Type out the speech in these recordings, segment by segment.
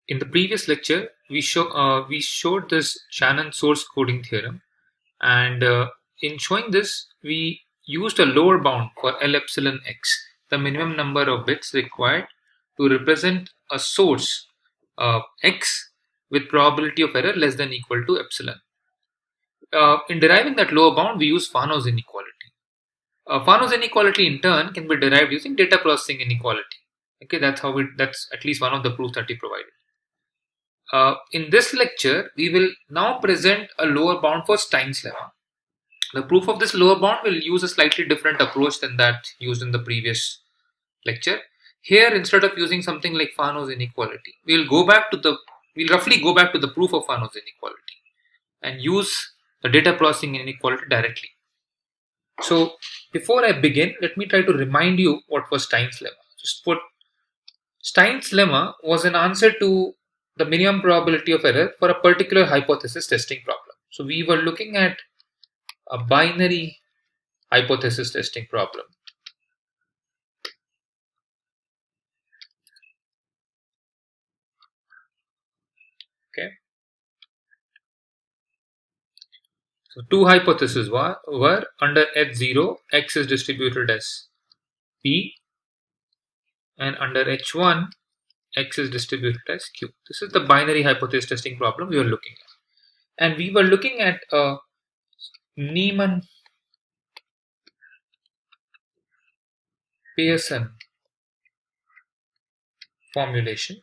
in the previous lecture, we showed this Shannon source coding theorem, and in showing this, we used a lower bound for L epsilon x, the minimum number of bits required to represent a source x with probability of error less than equal to epsilon. In deriving that lower bound, we use Fano's inequality. Fano's inequality in turn can be derived using data processing inequality. Okay, that's at least one of the proofs that we provided. In this lecture, we will now present a lower bound for Stein's lemma. The proof of this lower bound will use a slightly different approach than that used in the previous lecture. Here, instead of using something like Fano's inequality, we'll roughly go back to the proof of Fano's inequality and use the data processing inequality directly. So, before I begin, let me try to remind you what was Stein's lemma. Stein's lemma was an answer to the minimum probability of error for a particular hypothesis testing problem. So, we were looking at a binary hypothesis testing problem. Okay. So two hypotheses were under H0, X is distributed as P, and under H1, X is distributed as Q. This is the binary hypothesis testing problem we were looking at. And we were looking at a Neyman-Pearson formulation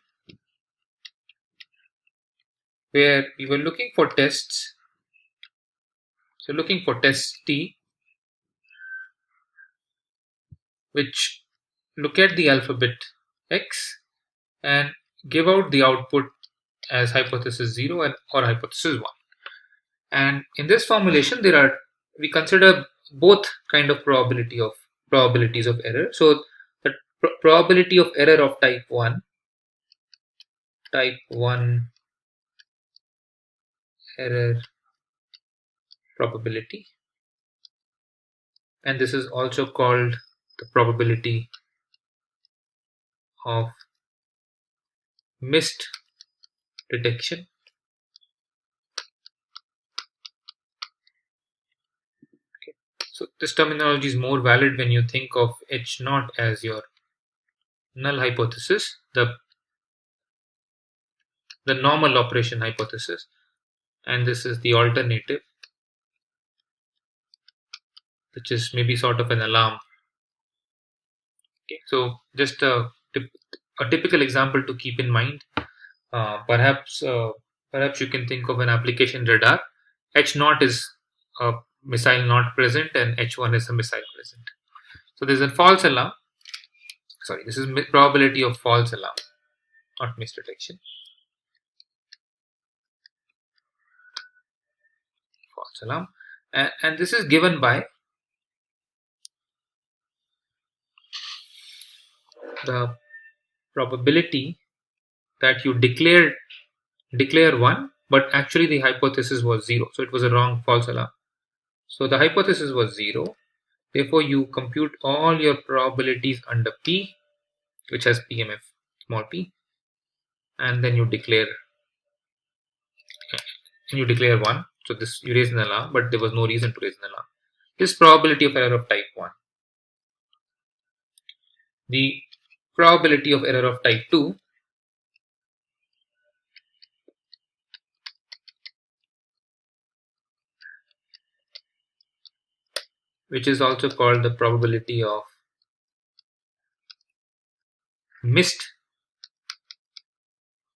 where we were looking for tests. So looking for test T which look at the alphabet X and give out the output as hypothesis 0 or hypothesis 1. And in this formulation, we consider both kind of probabilities of error. So the probability of error of type 1 error probability, and this is also called the probability of missed detection. Okay. So this terminology is more valid when you think of H0 as your null hypothesis, the normal operation hypothesis, and this is the alternative, which is maybe sort of an alarm. Okay, so just a typical example to keep in mind. Perhaps you can think of an application radar. H0 is a missile not present, and H1 is a missile present. So there's a false alarm. Sorry, this is probability of false alarm, not misdetection. False alarm, and this is given by the probability that you declare 1, but actually the hypothesis was 0, so it was a wrong false alarm. So the hypothesis was 0, therefore you compute all your probabilities under P, which has PMF small p, and then you declare 1. So this, you raise an alarm, but there was no reason to raise an alarm. This probability of error of type 1. The probability of error of type 2 which is also called the probability of missed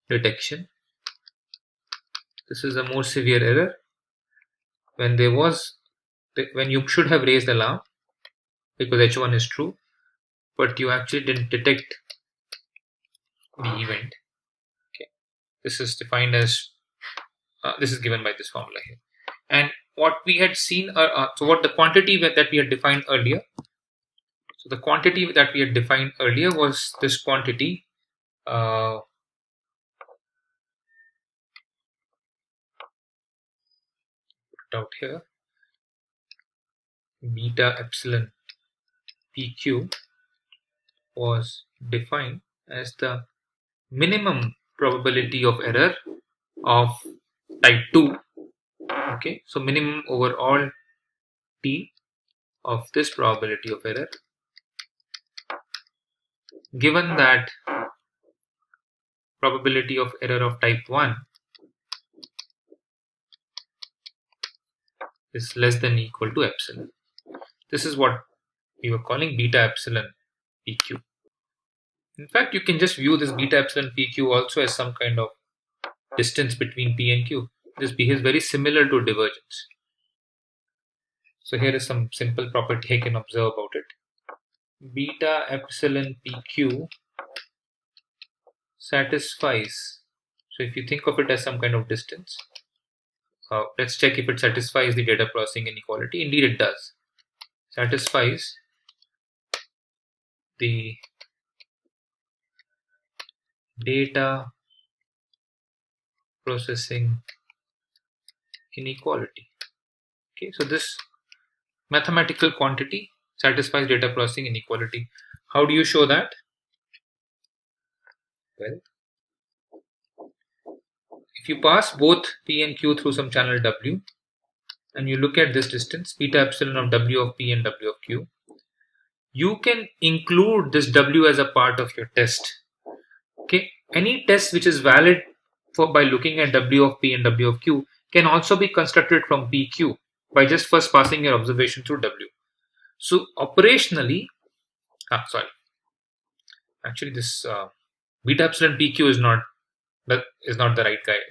detection. This is a more severe error when you should have raised alarm because H1 is true, but you actually didn't detect the event. Okay, this is defined as this is given by this formula here. And what we had seen, so what the quantity that we had defined earlier. So the quantity that we had defined earlier was this quantity put out here, beta epsilon PQ was defined as the minimum probability of error of type 2. Okay, so minimum over all t of this probability of error, given that probability of error of type 1 is less than equal to epsilon. This is what we were calling beta epsilon PQ. In fact, you can just view this beta epsilon PQ also as some kind of distance between P and Q. This behaves very similar to divergence. So here is some simple property I can observe about it. Beta epsilon PQ satisfies, so if you think of it as some kind of distance, let's check if it satisfies the data processing inequality. Indeed it does. Satisfies the data processing inequality. Okay, so this mathematical quantity satisfies data processing inequality. How do you show that? Well, if you pass both P and Q through some channel W and you look at this distance, beta epsilon of W of P and W of Q, you can include this W as a part of your test. Okay, any test which is valid by looking at W of P and W of Q can also be constructed from PQ by just first passing your observation through W. So operationally, actually this beta epsilon PQ is not the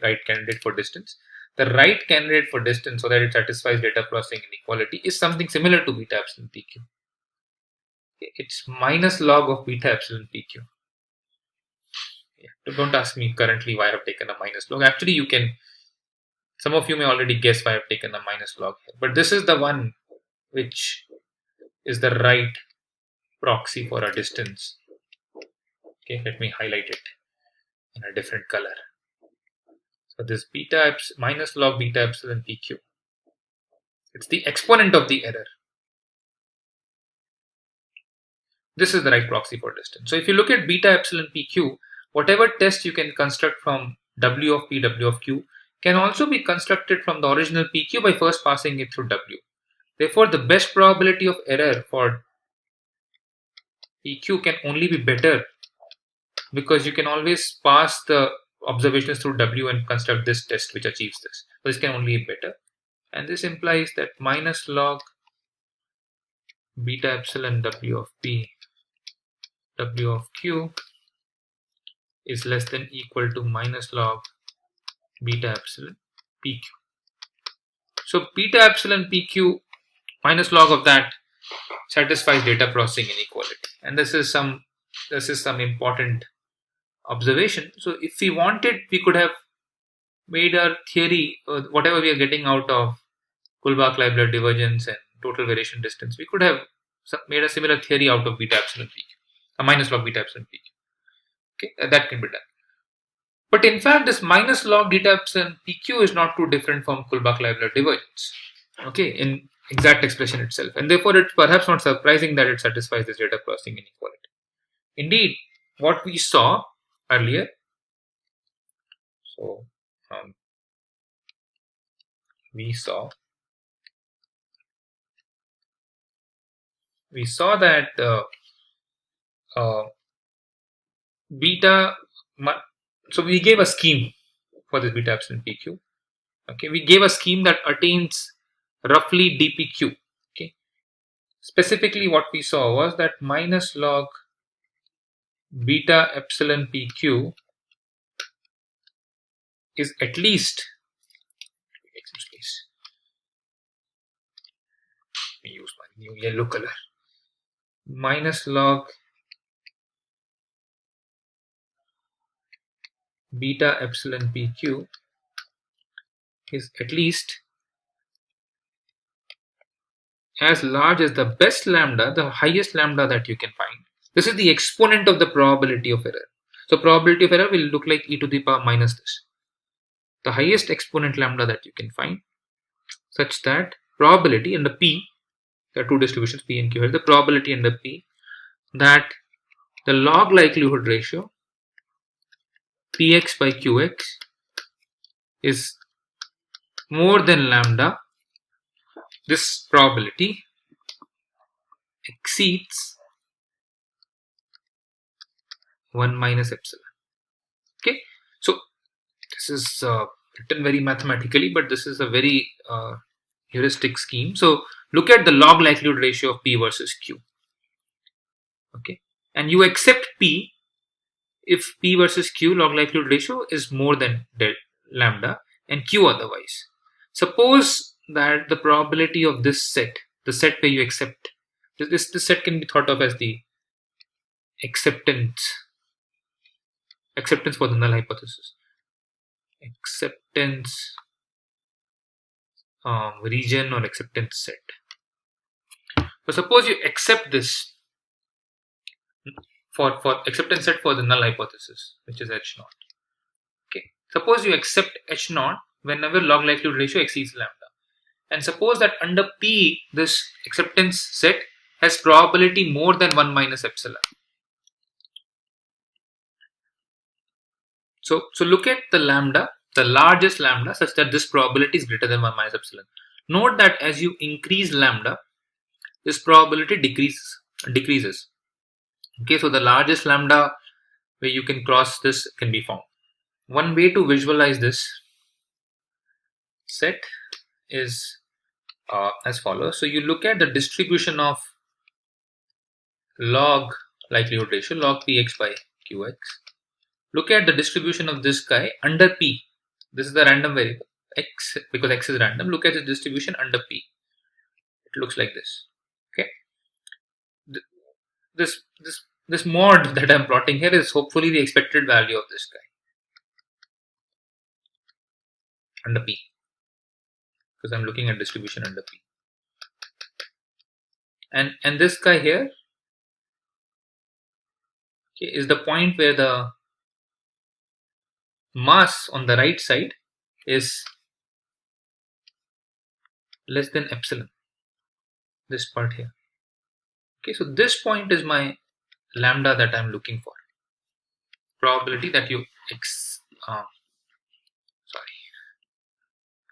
right candidate for distance. The right candidate for distance, so that it satisfies data processing inequality, is something similar to beta epsilon PQ. Okay, it's minus log of beta epsilon PQ. Yeah. Don't ask me currently why I have taken a minus log. Actually, some of you may already guess why I have taken a minus log here. But this is the one which is the right proxy for a distance. Okay, let me highlight it in a different color. So this minus log beta epsilon PQ, it's the exponent of the error. This is the right proxy for distance. So if you look at beta epsilon PQ, whatever test you can construct from W of P, W of Q can also be constructed from the original PQ by first passing it through W. Therefore, the best probability of error for PQ can only be better because you can always pass the observations through W and construct this test which achieves this. So this can only be better. And this implies that minus log beta epsilon W of P, W of Q is less than equal to minus log beta epsilon PQ. So beta epsilon PQ minus log of that satisfies data processing inequality. And this is some important observation. So if we wanted, we could have made our theory, whatever we are getting out of Kullback-Leibler divergence and total variation distance, we could have made a similar theory out of beta epsilon PQ, a minus log beta epsilon PQ. Okay, that can be done. But in fact, this minus log beta epsilon PQ is not too different from Kullback-Leibler divergence. Okay, in exact expression itself, and therefore it's perhaps not surprising that it satisfies this data processing inequality. Indeed, what we saw earlier, so we saw that beta. So we gave a scheme for this beta epsilon PQ. Okay, we gave a scheme that attains roughly dpq. Okay, specifically what we saw was that minus log beta epsilon PQ is at least, let me use my new yellow color, minus log beta epsilon PQ is at least as large as the best lambda, the highest lambda that you can find. This is the exponent of the probability of error. So probability of error will look like e to the power minus this. The highest exponent lambda that you can find, such that probability and the P, there are two distributions P and Q here, the probability and the P, that the log likelihood ratio px by qx is more than lambda, this probability exceeds 1 minus epsilon. Okay, so this is written very mathematically, but this is a very heuristic scheme. So look at the log likelihood ratio of p versus q. Okay, and you accept p if p versus q log likelihood ratio is more than lambda and q otherwise. Suppose that the probability of this set, the set where you accept, this set can be thought of as the acceptance for the null hypothesis, acceptance region or acceptance set. So suppose you accept this for acceptance set for the null hypothesis, which is h naught. Okay, suppose you accept h naught whenever log likelihood ratio exceeds lambda, and suppose that under p this acceptance set has probability more than 1 minus epsilon. So look at the lambda, the largest lambda, such that this probability is greater than 1 minus epsilon. Note that as you increase lambda, this probability decreases. Okay, so the largest lambda where you can cross this can be found. One way to visualize this set is as follows. So you look at the distribution of log likelihood ratio, log px by qx. Look at the distribution of this guy under p. This is the random variable x, because x is random. Look at the distribution under p. It looks like this. Okay, this mod that I'm plotting here is hopefully the expected value of this guy under p, because I'm looking at distribution under p. And this guy here, okay, is the point where the mass on the right side is less than epsilon, this part here. Okay, so this point is my lambda that I'm looking for. Probability that you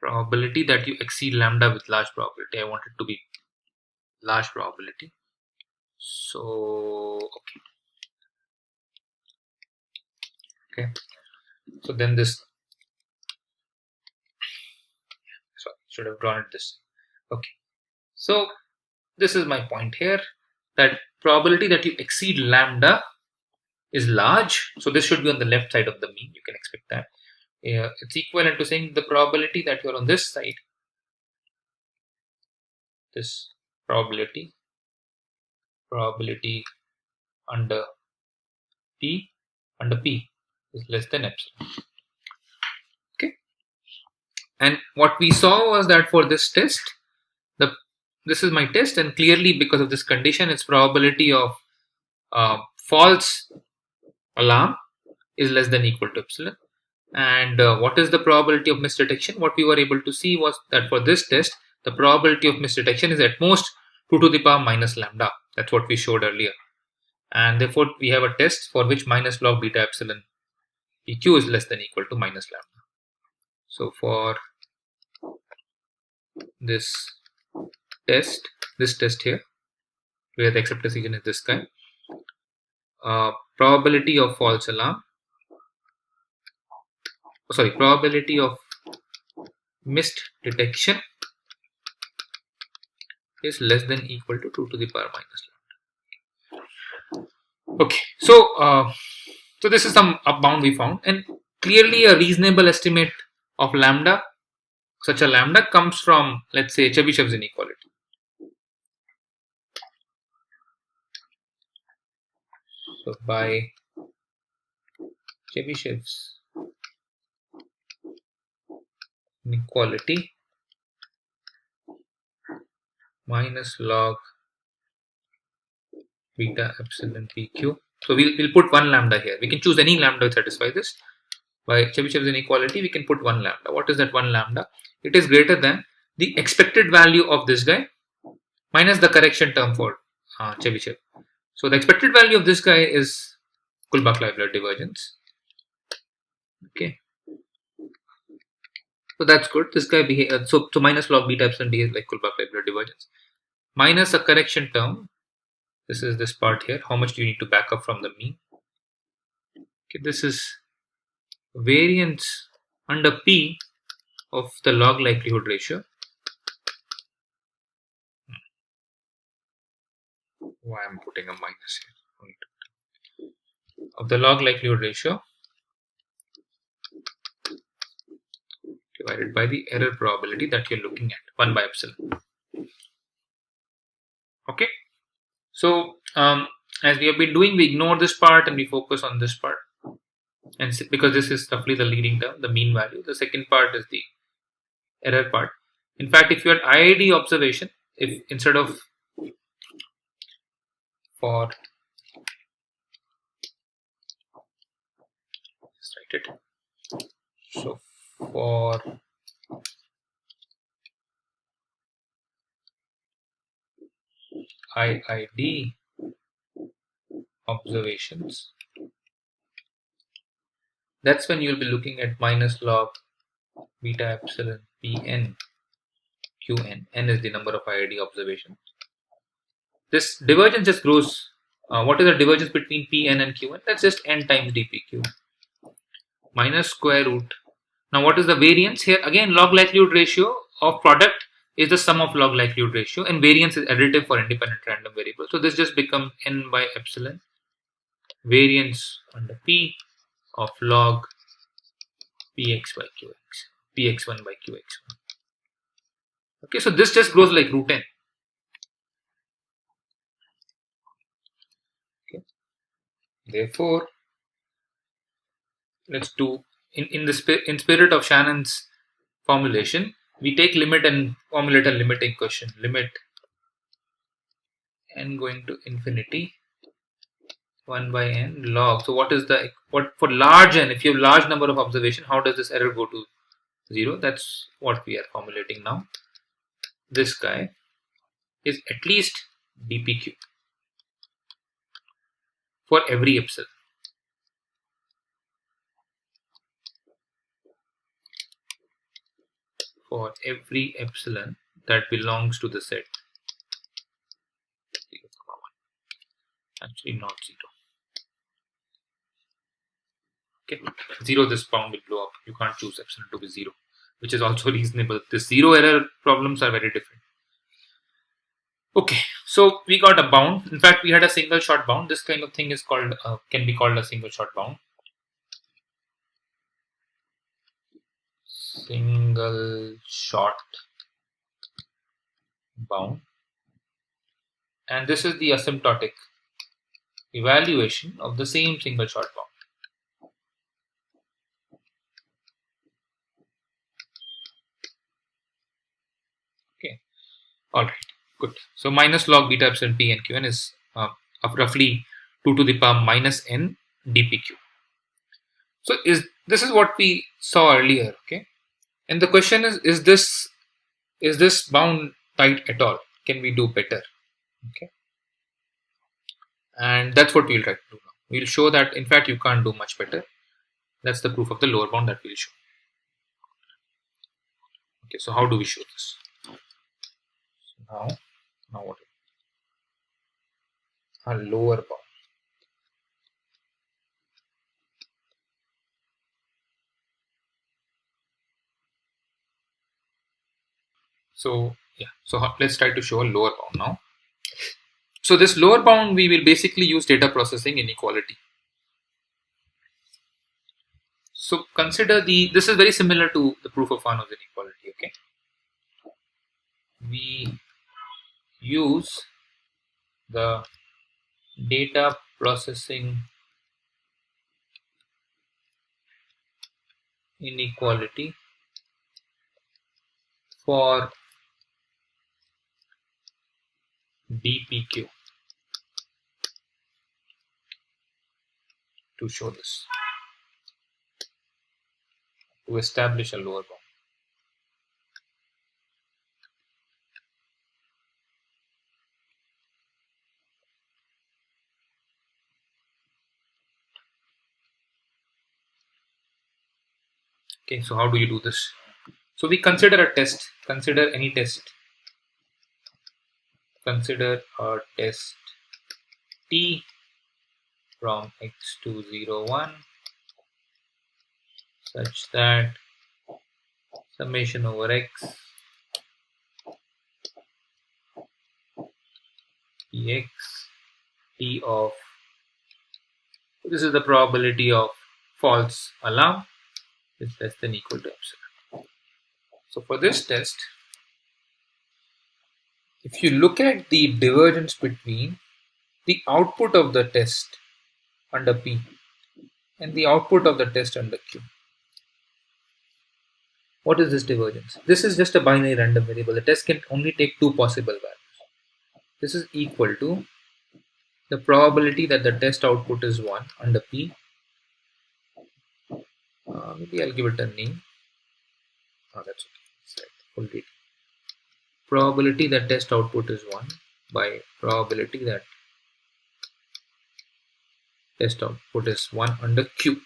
probability that you exceed lambda with large probability. I want it to be large probability. So okay, so then this, sorry, should have drawn it this. Okay, so this is my point here, that probability that you exceed lambda is large. So this should be on the left side of the mean. You can expect that. It's equivalent to saying the probability that you're on this side, this probability under p is less than epsilon. Okay, and what we saw was that for this test, this is my test, and clearly because of this condition, its probability of false alarm is less than equal to epsilon. And what is the probability of misdetection? What we were able to see was that for this test, the probability of misdetection is at most 2 to the power minus lambda. That's what we showed earlier. And therefore, we have a test for which minus log beta epsilon PQ is less than equal to minus lambda. So for this test here, where the acceptance region is this guy, probability of false alarm, probability of missed detection is less than equal to 2 to the power minus lambda. Okay, so so this is some bound we found, and clearly a reasonable estimate of lambda, such a lambda, comes from, let's say, Chebyshev's inequality. So by Chebyshev's inequality minus log beta epsilon PQ. So we'll put one lambda here. We can choose any lambda to satisfy this. By Chebyshev's inequality, we can put one lambda. What is that one lambda? It is greater than the expected value of this guy minus the correction term for Chebyshev. So the expected value of this guy is Kullback-Leibler divergence. Okay, so that's good. This guy behaves so minus log beta epsilon d is like Kullback-Leibler divergence minus a correction term. This is this part here. How much do you need to back up from the mean? Okay, this is variance under P of the log likelihood ratio. Why I'm putting a minus here? Of the log likelihood ratio divided by the error probability that you're looking at, 1 by epsilon. Okay, so as we have been doing, we ignore this part and we focus on this part, and because this is roughly the leading term, the mean value. The second part is the error part. In fact, if you had IID observation, if instead of for let's write it, so for IID observations, that's when you'll be looking at minus log beta epsilon Pn Qn. N is the number of IID observations. This divergence just grows. What is the divergence between Pn and Qn? That's just n times dpq minus square root. Now what is the variance here? Again, log likelihood ratio of product is the sum of log likelihood ratio, and variance is additive for independent random variables. So this just becomes n by epsilon variance under P of log Px by Qx, Px1 by Qx1. Okay, so this just grows like root n. Okay. Therefore, let's do in spirit of Shannon's formulation, we take limit and formulate a limiting question. Limit n going to infinity 1 by n log. So what for large n? If you have large number of observation, how does this error go to 0? That's what we are formulating now. This guy is at least dpq for every epsilon. For every epsilon that belongs to the set. Actually, not 0. Okay, 0, this bound will blow up. You can't choose epsilon to be 0, which is also reasonable. The 0 error problems are very different. Okay, so we got a bound. In fact, we had a single shot bound. This kind of thing is called can be called a single shot bound. Single shot bound, and this is the asymptotic evaluation of the same single shot bound. Okay, all right, good. So minus log beta epsilon p and qn is of roughly 2 to the power minus n dpq. So this is what we saw earlier. Okay, and the question is this bound tight at all? Can we do better? Okay, and that's what we'll try to do now. We'll show that in fact you can't do much better. That's the proof of the lower bound that we'll show. Okay, so how do we show this? So now what? A lower bound. So yeah, so let's try to show a lower bound now. So this lower bound, we will basically use data processing inequality. So consider this is very similar to the proof of Fano's inequality. Okay, we use the data processing inequality for dpq to show this, to establish a lower bound. Okay, so how do you do this? So we consider a test. Consider any test. Consider a test t from x to 0, 1 such that summation over x dx t of, this is the probability of false alarm, is less than equal to epsilon. So for this test, if you look at the divergence between the output of the test under P and the output of the test under Q, what is this divergence? This is just a binary random variable. The test can only take two possible values. This is equal to the probability that the test output is 1 under P. Maybe I'll give it a name. That's okay. It's like full data. Probability that test output is 1 by probability that test output is 1 under Q.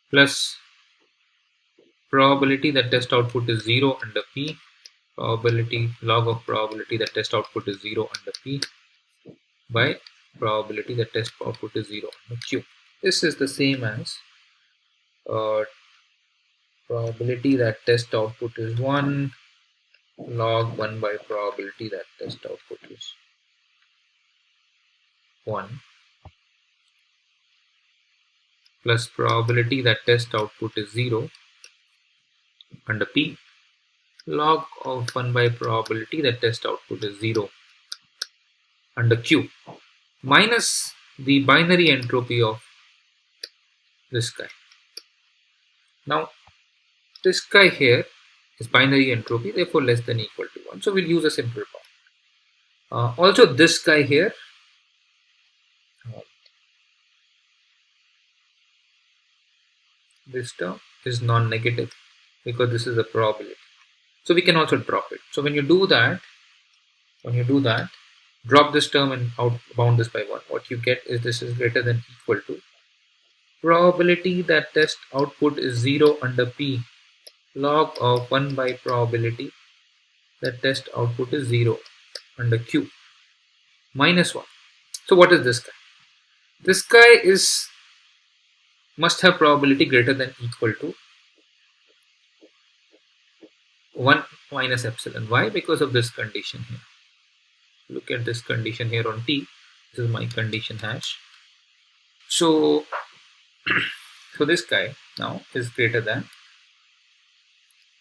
Plus probability that test output is 0 under P, probability log of probability that test output is 0 under P by probability that test output is 0 under Q. This is the same as probability that test output is 1 log 1 by probability that test output is 1 plus probability that test output is 0 under P log of 1 by probability that test output is 0 under Q minus the binary entropy of this guy. Now this guy here is binary entropy, therefore less than equal to 1. So we'll use a simple form. Also this guy here, this term is non-negative because this is a probability. So we can also drop it. So when you do that, drop this term and bound this by 1. What you get is this is greater than equal to probability that test output is 0 under P log of 1 by probability that test output is 0 under Q minus 1. So what is this guy? This guy must have probability greater than equal to 1 minus epsilon. Why? Because of this condition here. Look at this condition here on T. This is my condition hash. So this guy now is greater than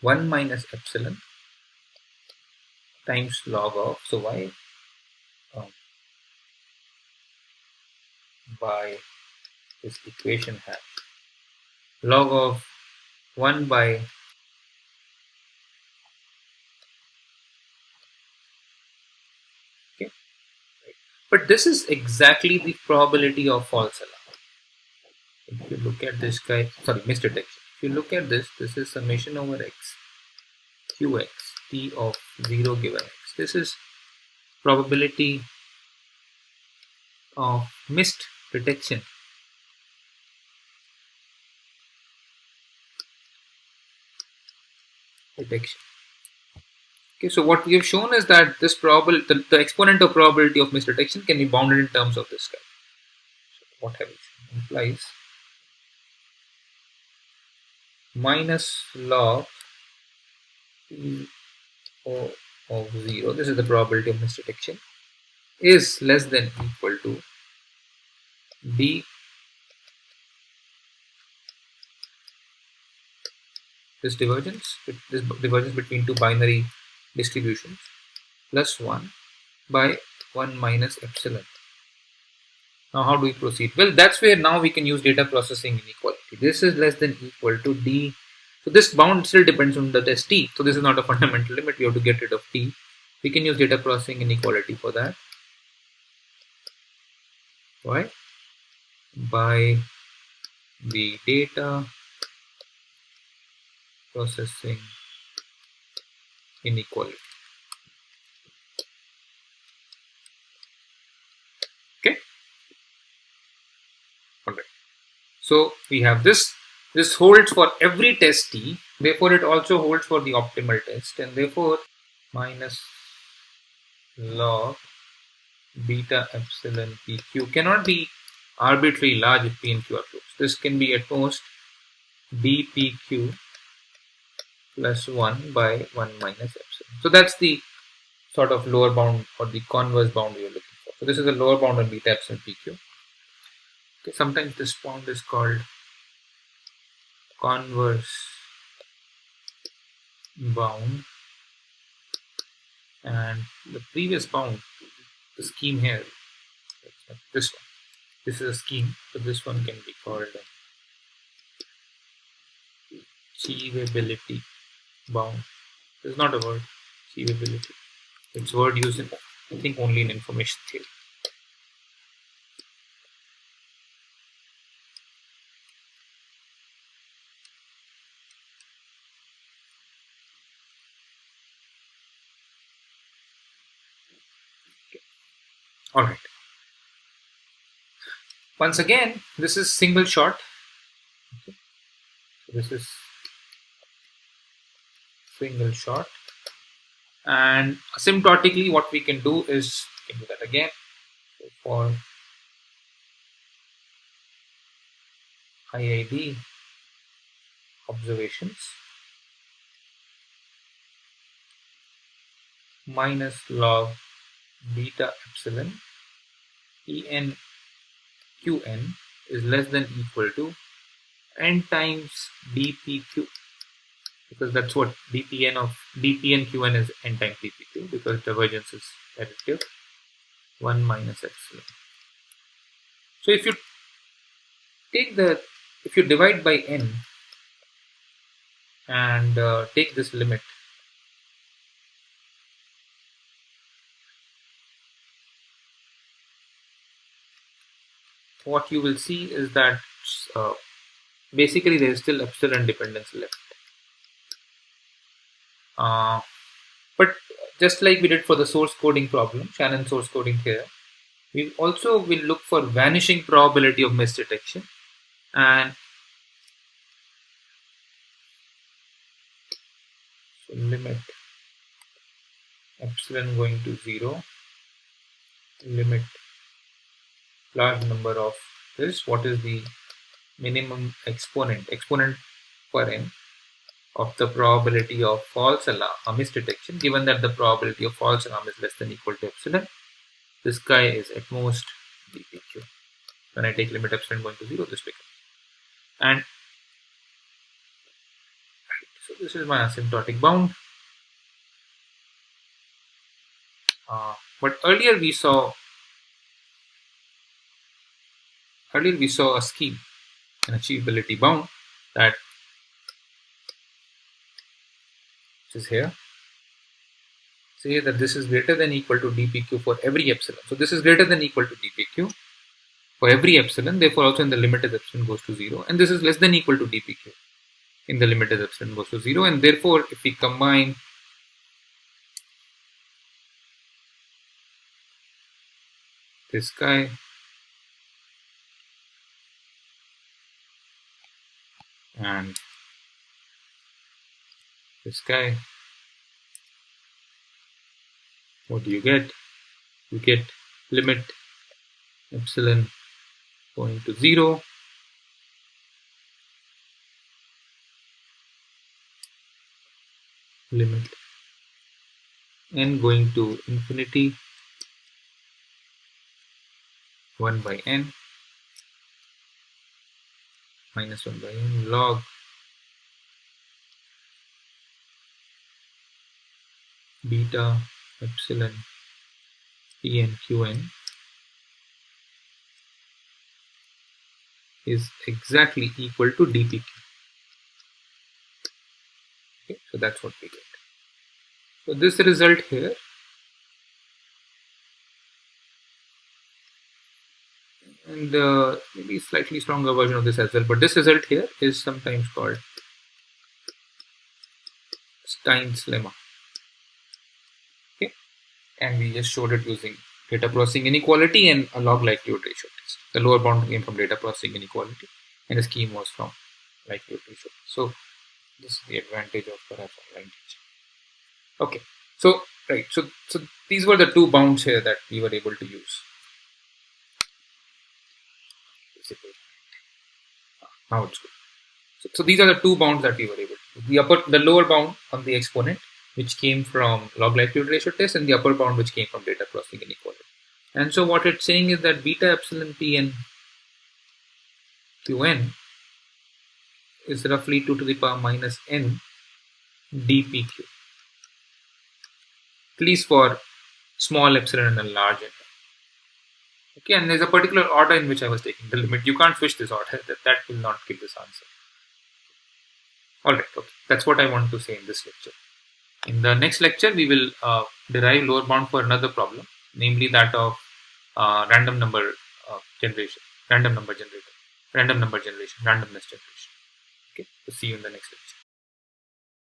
1 minus epsilon times log of, so y by this equation hash log of 1 by but this is exactly the probability of false alarm. If you look at this guy, sorry, misdetection. If you look at this is summation over x qx t of 0 given x. This is probability of missed detection. Okay, so what we have shown is that this the exponent of probability of misdetection can be bounded in terms of this guy. So what have we shown? Implies minus log of 0, this is the probability of misdetection, is less than equal to d this divergence between two binary distributions plus 1 by 1 minus epsilon. Now how do we proceed? Well, that's where now we can use data processing inequality. This is less than equal to d. So this bound still depends on the test t. So this is not a fundamental limit. We have to get rid of t. We can use data processing inequality for that. Why? By the data processing inequality. So we have this. This holds for every test t. Therefore, it also holds for the optimal test, and therefore minus log beta epsilon pq cannot be arbitrarily large if p and q are closed. This can be at most dpq plus 1 by 1 minus epsilon. So that's the sort of lower bound or the converse bound we are looking for. So this is the lower bound on beta epsilon pq. Okay, sometimes this bound is called converse bound, and the previous bound, the scheme here, this one. This is a scheme, so this one can be called achievability bound. This is not a word, achievability. It's a word used in, I think, only in information theory. All right. Once again, this is single shot. Okay. So this is single shot, and asymptotically, what we can do is we can do that again. So for IID observations, minus log beta epsilon en qn is less than equal to n times dpq, because that's what dpn qn is n times dpq, because divergence is additive, 1 minus epsilon. So if you divide by n and take this limit, what you will see is that basically there is still epsilon dependence left. But just like we did for the source coding problem, Shannon source coding theorem, we also will look for vanishing probability of misdetection, and so limit epsilon going to 0, limit large number of this, what is the minimum exponent per n of the probability of false alarm or misdetection, given that the probability of false alarm is less than or equal to epsilon. This guy is at most dpq. When I take limit epsilon going to 0, this becomes. And so this is my asymptotic bound. But earlier we saw a scheme, an achievability bound, that is here. Say that this is greater than or equal to dpq for every epsilon. So this is greater than or equal to dpq for every epsilon. Therefore, also in the limit as epsilon goes to 0, and this is less than or equal to dpq in the limit as epsilon goes to 0. And therefore, if we combine this guy and this guy, what do you get? You get limit epsilon going to 0, limit n going to infinity, 1 by n minus 1 by n log beta epsilon pn qn is exactly equal to dpq. Okay, so that's what we get. So this result here and maybe slightly stronger version of this as well, but this result here is sometimes called Stein's lemma. Okay, and we just showed it using data processing inequality and a log likelihood ratio test. The lower bound came from data processing inequality, and the scheme was from likelihood ratio. So this is the advantage of perhaps online teaching. Okay, so right, so these were the two bounds here that we were able to use. Now it's good. So these are the two bounds that we were able to do. The lower bound on the exponent, which came from log likelihood ratio test, and the upper bound, which came from data processing inequality. And so what it's saying is that beta epsilon Pn Qn is roughly 2 to the power minus n dpq, at least for small epsilon and a large n. Okay, and there's a particular order in which I was taking the limit. You can't fish this order. That will not give this answer. Alright, okay. That's what I want to say in this lecture. In the next lecture, we will derive lower bound for another problem, namely that of random number generation, randomness generation. Okay, so see you in the next lecture.